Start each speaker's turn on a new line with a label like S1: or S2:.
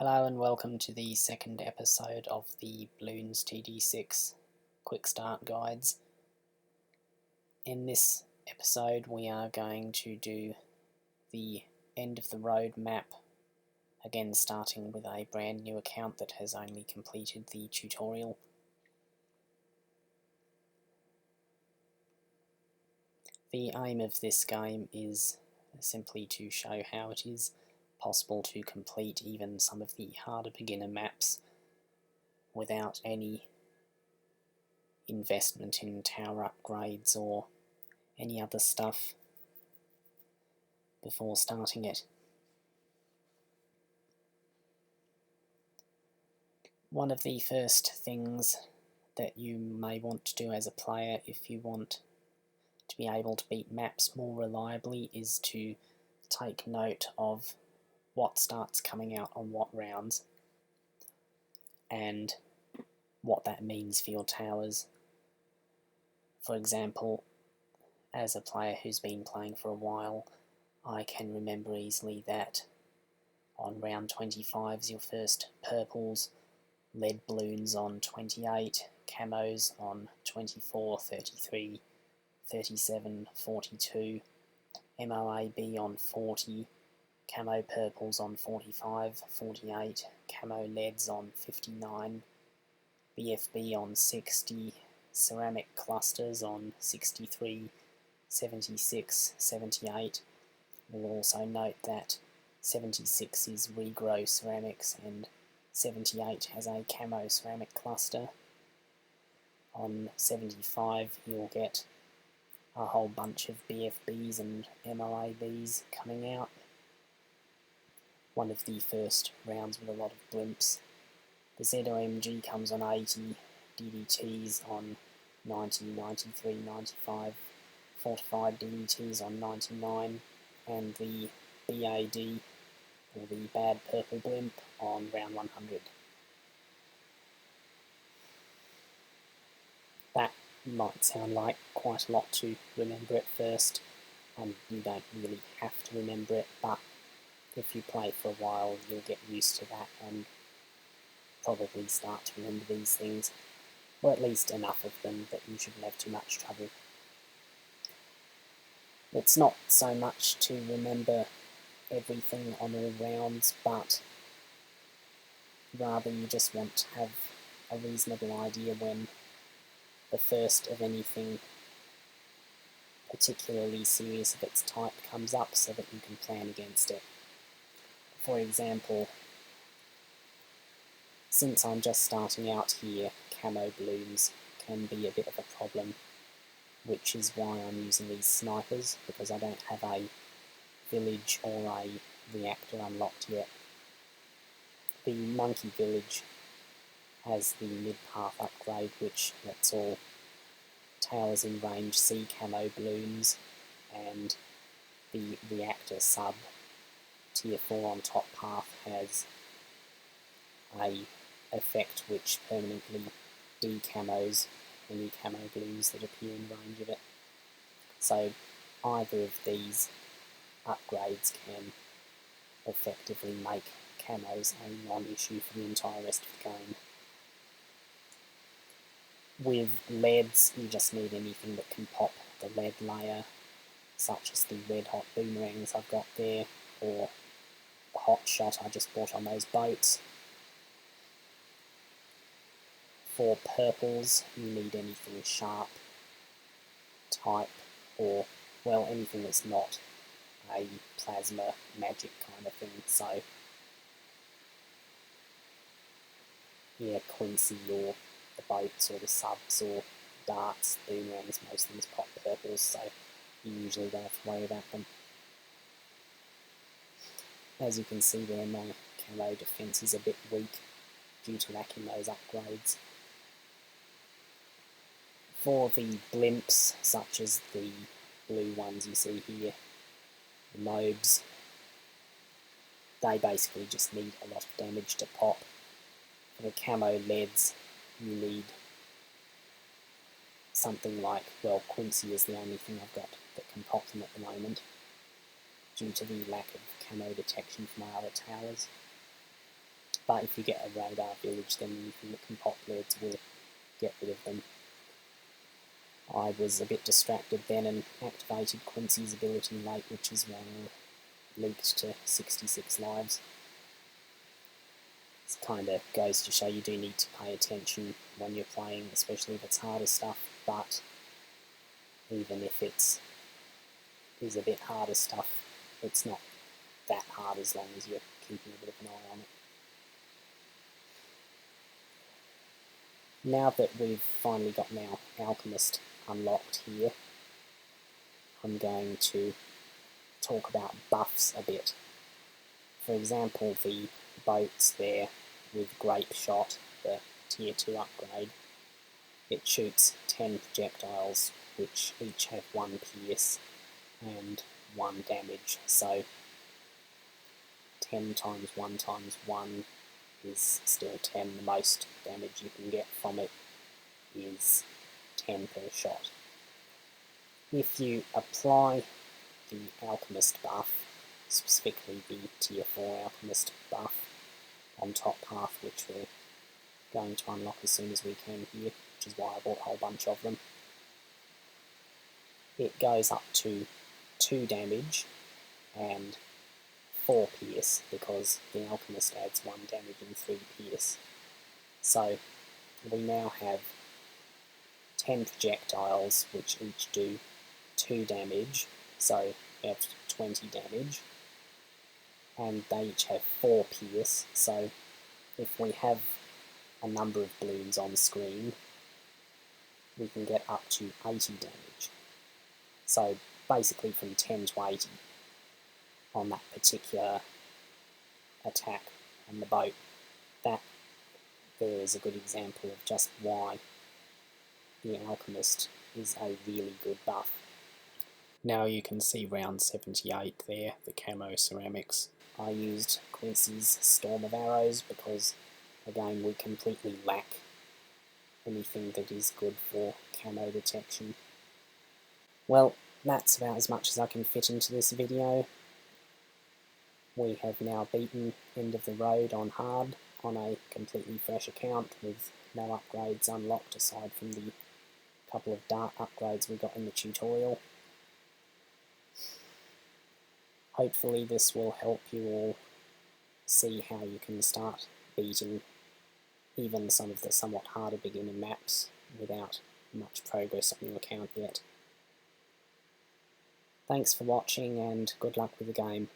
S1: Hello and welcome to the second episode of the Bloons TD6 Quick Start Guides. In this episode we are going to do the end of the road map, again starting with a brand new account that has only completed the tutorial. The aim of this game is simply to show how it is possible to complete even some of the harder beginner maps without any investment in tower upgrades or any other stuff before starting it. One of the first things that you may want to do as a player if you want to be able to beat maps more reliably is to take note of what starts coming out on what rounds and what that means for your towers. For example, as a player who's been playing for a while, I can remember easily that on round 25s your first purples led balloons on 28, camos on 24, 33, 37, 42, MOAB on 40, camo purples on 45, 48, camo leads on 59, BFB on 60, ceramic clusters on 63, 76, 78. We'll also note that 76 is Regrows ceramics and 78 has a camo ceramic cluster. On 75 you'll get a whole bunch of BFBs and MOABs coming out. One of the first rounds with a lot of blimps. The ZOMG comes on 80, DDTs on 90, 93, 95, fortified DDTs on 99, and the BAD, or the Bad Purple Blimp, on round 100. That might sound like quite a lot to remember at first, and you don't really have to remember it, but if you play for a while you'll get used to that and probably start to remember these things, or at least enough of them that you shouldn't have too much trouble. It's not so much to remember everything on all rounds, but rather you just want to have a reasonable idea when the first of anything particularly serious of its type comes up so that you can plan against it. For example, since I'm just starting out here, camo balloons can be a bit of a problem, which is why I'm using these snipers, because I don't have a village or a reactor unlocked yet. The monkey village has the mid-path upgrade, which lets all towers in range see camo balloons, and the reactor sub tier 4 on top path has a effect which permanently decamos any camo balloons that appear in range of it. So either of these upgrades can effectively make camos a non-issue for the entire rest of the game. With leads, you just need anything that can pop the lead layer, such as the red hot boomerangs I've got there, or the hot shot I just bought on those boats. For purples, you need anything sharp, type, or, well, anything that's not a plasma magic kind of thing. So, yeah, Quincy or the boats or the subs or darts, boomerangs, most things pop purples, so you usually don't have to worry about them. As you can see there, my camo defence is a bit weak due to lacking those upgrades. For the blimps, such as the blue ones you see here, the mobs, they basically just need a lot of damage to pop. For the camo leads, you need something like, well, Quincy is the only thing I've got that can pop them at the moment, due to the lack of camo detection from my other towers. but if you get a radar village, then anything that can pop leads will get rid of them. I was a bit distracted then and activated Quincy's ability late, which is why I leaked to 66 lives. This kind of goes to show you do need to pay attention when you're playing, especially if it's harder stuff, but even if it's a bit harder stuff, it's not that hard as long as you're keeping a bit of an eye on it. Now that we've finally got our alchemist unlocked here, I'm going to talk about buffs a bit. For example, the boats there with Grape Shot, the tier 2 upgrade, it shoots 10 projectiles which each have 1 pierce and 1 damage, so 10 times 1 times 1 is still 10. The most damage you can get from it is 10 per shot. If you apply the Alchemist buff, specifically the tier 4 Alchemist buff on top half, which we're going to unlock as soon as we can here, which is why I bought a whole bunch of them, it goes up to 2 damage and 4 pierce, because the Alchemist adds 1 damage and 3 pierce. So we now have 10 projectiles which each do 2 damage, so we have 20 damage, and they each have 4 pierce, so if we have a number of balloons on screen, we can get up to 80 damage. So basically from 10 to 80 on that particular attack on the boat. That there is a good example of just why the Alchemist is a really good buff. Now you can see round 78 there, the camo ceramics. I used Quincy's Storm of Arrows because, again, we completely lack anything that is good for camo detection. Well, that's about as much as I can fit into this video. We have now beaten End of the Road on hard, on a completely fresh account with no upgrades unlocked aside from the couple of dart upgrades we got in the tutorial. Hopefully this will help you all see how you can start beating even some of the somewhat harder beginner maps without much progress on your account yet. Thanks for watching and good luck with the game.